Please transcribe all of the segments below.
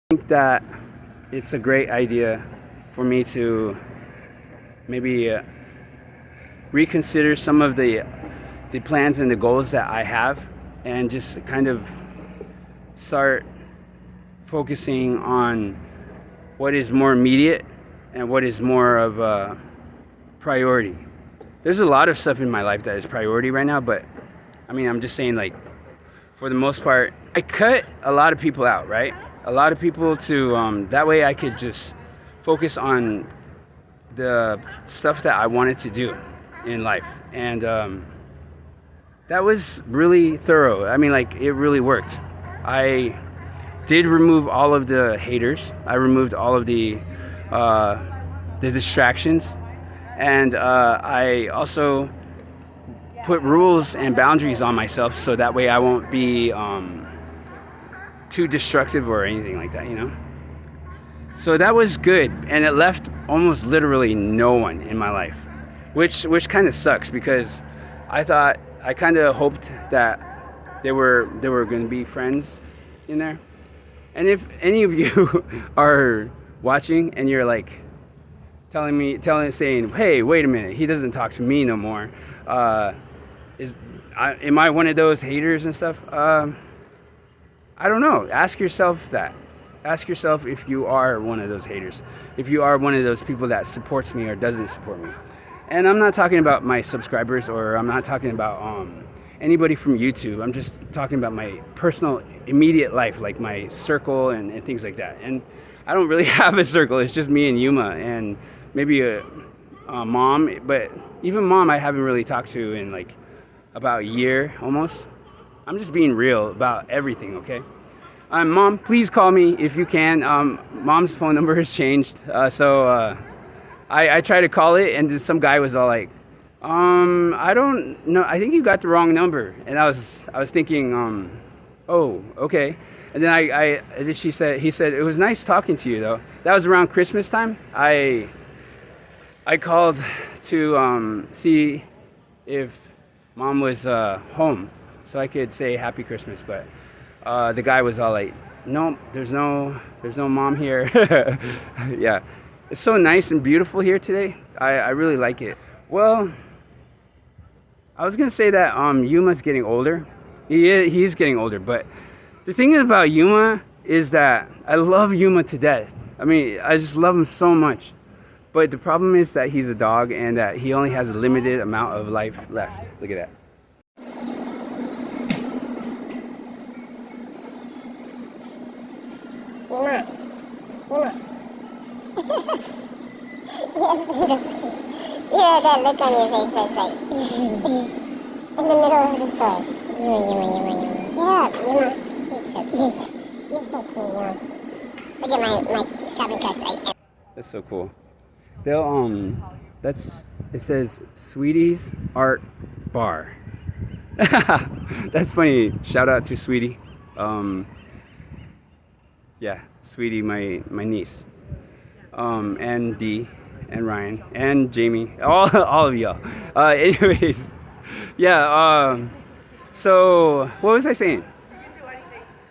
think that it's a great idea for me to maybe reconsider some of the plans and the goals that I have, and just kind of start focusing on what is more immediate and what is more of a priority. There's a lot of stuff in my life that is priority right now, but I mean, I'm just saying, like, for the most part, I cut a lot of people out, right? A lot of people to that way I could just focus on the stuff that I wanted to do in life. And that was really thorough. I mean, like, it really worked. I did remove all of the haters. I removed all of the distractions, and I also put rules and boundaries on myself, so that way I won't be too destructive or anything like that, you know. So that was good, and it left almost literally no one in my life, which kind of sucks, because I kind of hoped that there were going to be friends in there. And if any of you are watching and you're like saying, hey, wait a minute, he doesn't talk to me no more, am I one of those haters and stuff? I don't know. Ask yourself that. Ask yourself if you are one of those haters, if you are one of those people that supports me or doesn't support me. And I'm not talking about my subscribers, or I'm not talking about anybody from YouTube. I'm just talking about my personal immediate life, like my circle and things like that. And I don't really have a circle. It's just me and Yuma and maybe a mom. But even mom, I haven't really talked to in like about a year almost. I'm just being real about everything, okay? Mom, please call me if you can. Mom's phone number has changed, so I tried to call it, and some guy was all like, I don't know, I think you got the wrong number. And I was thinking, oh, okay. And then he said, it was nice talking to you, though. That was around Christmas time. I called to see if mom was home, so I could say Happy Christmas. But the guy was all like, no, there's no mom here. Yeah, it's so nice and beautiful here today. I really like it. Well, I was gonna say that Yuma's getting older. He's getting older, but the thing about Yuma is that I love Yuma to death. I mean, I just love him so much. But the problem is that he's a dog, and that he only has a limited amount of life left. Look at that. Yuma. Yeah, that look on your face that's like in the middle of the store. Yuma. Get up, Yuma. He's so cute. He's so cute, Yuma. Look at my shopping cart. That's so cool. It says Sweetie's Art Bar. That's funny. Shout out to Sweetie. Yeah, Sweetie, my niece. And Dee, and Ryan, and Jamie, all of y'all. Anyways, yeah. So what was I saying?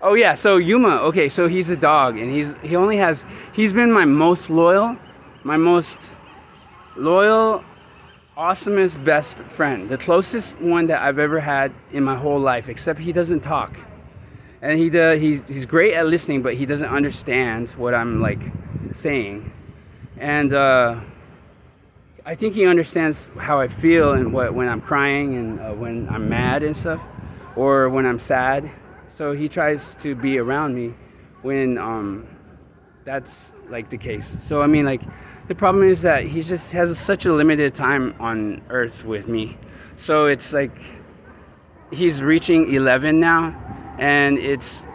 Oh yeah. So Yuma. Okay. So he's a dog, and he's been my most loyal, awesomest best friend, the closest one that I've ever had in my whole life. Except he doesn't talk, and he's great at listening, but he doesn't understand what I'm like saying. And I think he understands how I feel, and when I'm crying, and when I'm mad and stuff, or when I'm sad. So he tries to be around me when that's like the case. So I mean, like, the problem is that he just has such a limited time on Earth with me. So it's like he's reaching 11 now, and it's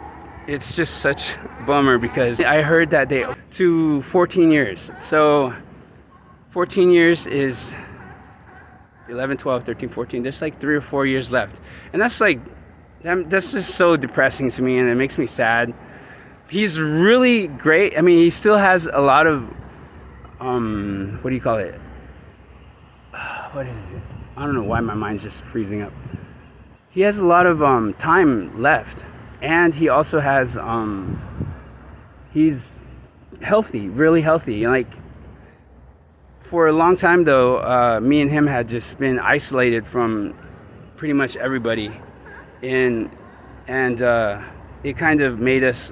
just such a bummer, because I heard that they to 14 years. So 14 years is 11, 12, 13, 14. There's like 3 or 4 years left. And that's just so depressing to me, and it makes me sad. He's really great. I mean, he still has a lot of, what do you call it? What is it? I don't know why my mind's just freezing up. He has a lot of time left. And he also has he's healthy, really healthy. Like for a long time though, me and him had just been isolated from pretty much everybody, and it kind of made us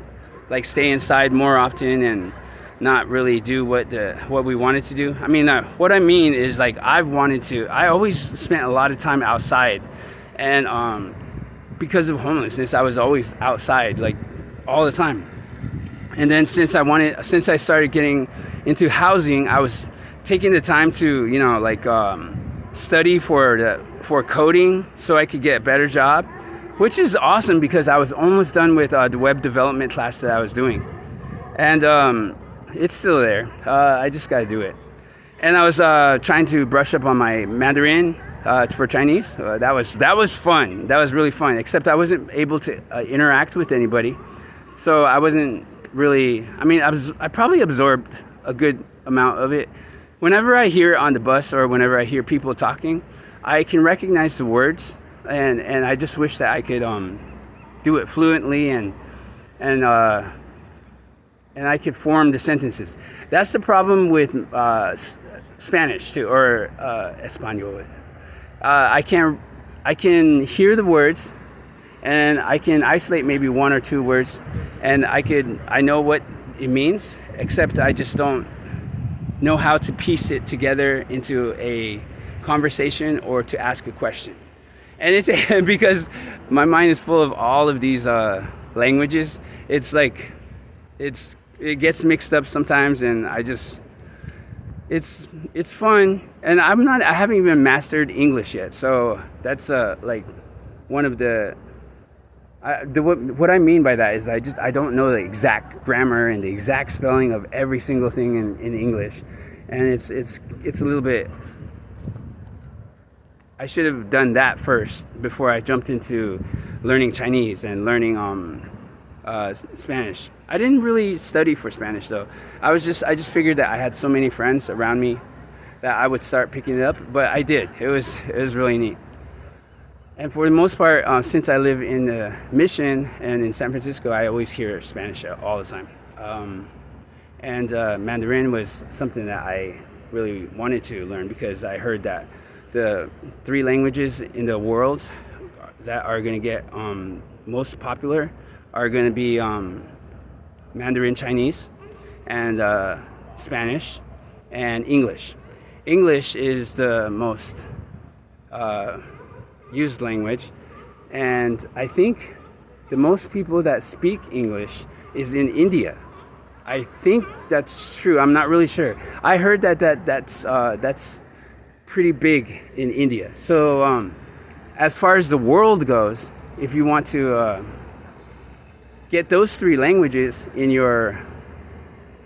like stay inside more often and not really do what we wanted to do. I mean, what I mean is like I always spent a lot of time outside, and because of homelessness, I was always outside like all the time. And then since I started getting into housing, I was taking the time to like study for coding so I could get a better job, which is awesome because I was almost done with the web development class that I was doing, and it's still there. I just gotta do it. And I was trying to brush up on my Mandarin for Chinese. That was fun. That was really fun. Except I wasn't able to interact with anybody, so I wasn't really. I mean, I probably absorbed a good amount of it. Whenever I hear on the bus or whenever I hear people talking, I can recognize the words, and I just wish that I could do it fluently and I could form the sentences. That's the problem with Spanish too, or Espanol. I can hear the words, and I can isolate maybe one or two words, and I know what it means, except I just don't know how to piece it together into a conversation or to ask a question. And it's because my mind is full of all of these languages. It's like it gets mixed up sometimes, and it's fun. And I haven't even mastered English yet, so that's like one of what I mean by that is I don't know the exact grammar and the exact spelling of every single thing in English, and it's a little bit. I should have done that first before I jumped into learning Chinese and learning Spanish. I didn't really study for Spanish though. I just figured that I had so many friends around me that I would start picking it up, but I did. It was really neat. And for the most part, since I live in the Mission and in San Francisco, I always hear Spanish all the time. And Mandarin was something that I really wanted to learn because I heard that the 3 languages in the world that are going to get most popular are going to be Mandarin Chinese and Spanish and English. English is the most used language, and I think the most people that speak English is in India. I think that's true. I'm not really sure. I heard that's pretty big in India. So as far as the world goes, if you want to get those 3 languages in your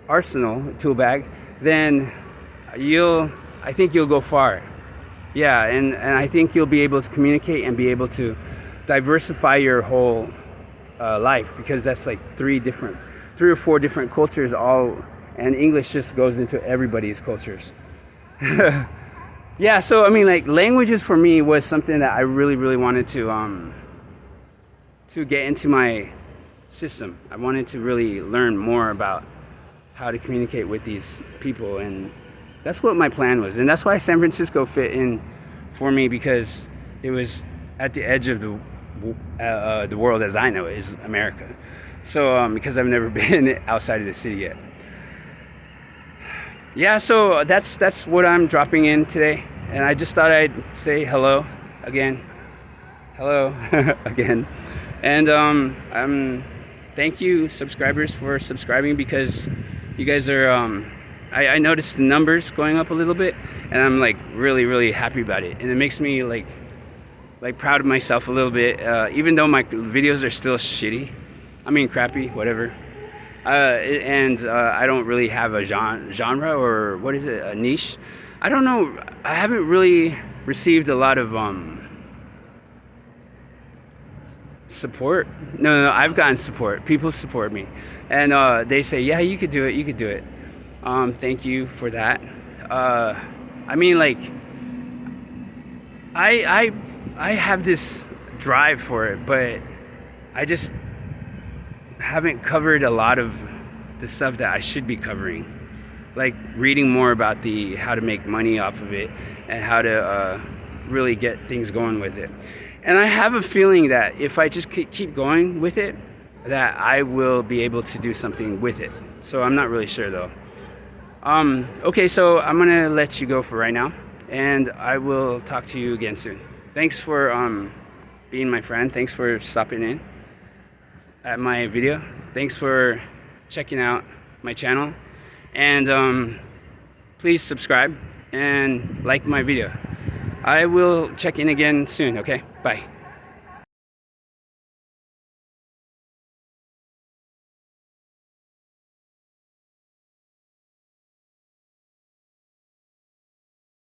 arsenal tool bag, then I think you'll go far. Yeah, and I think you'll be able to communicate and be able to diversify your whole life, because that's like 3 or 4 different cultures all, and English just goes into everybody's cultures. Yeah, so I mean, like, languages for me was something that I really, really wanted to get into my system. I wanted to really learn more about how to communicate with these people, and that's what my plan was. And that's why San Francisco fit in for me, because it was at the edge of the world as I know it, is America. So because I've never been outside of the city yet. Yeah, so that's what I'm dropping in today, and I just thought I'd say hello again, and thank you subscribers for subscribing, because you guys are I noticed the numbers going up a little bit, and I'm like really, really happy about it, and it makes me like proud of myself a little bit, even though my videos are still shitty. I mean, crappy, whatever. And I don't really have a genre, or what is it, a niche? I don't know. I haven't really received a lot of support. No, I've gotten support. People support me, and they say, yeah, you could do it. Thank you for that. I mean, like, I have this drive for it, but I just haven't covered a lot of the stuff that I should be covering, like reading more about the how to make money off of it and how to really get things going with it. And I have a feeling that if I just keep going with it, that I will be able to do something with it. So I'm not really sure though. Okay, so I'm gonna let you go for right now, and I will talk to you again soon. Thanks for being my friend. Thanks for stopping in at my video. Thanks for checking out my channel, and please subscribe and like my video. I will check in again soon. Okay, bye.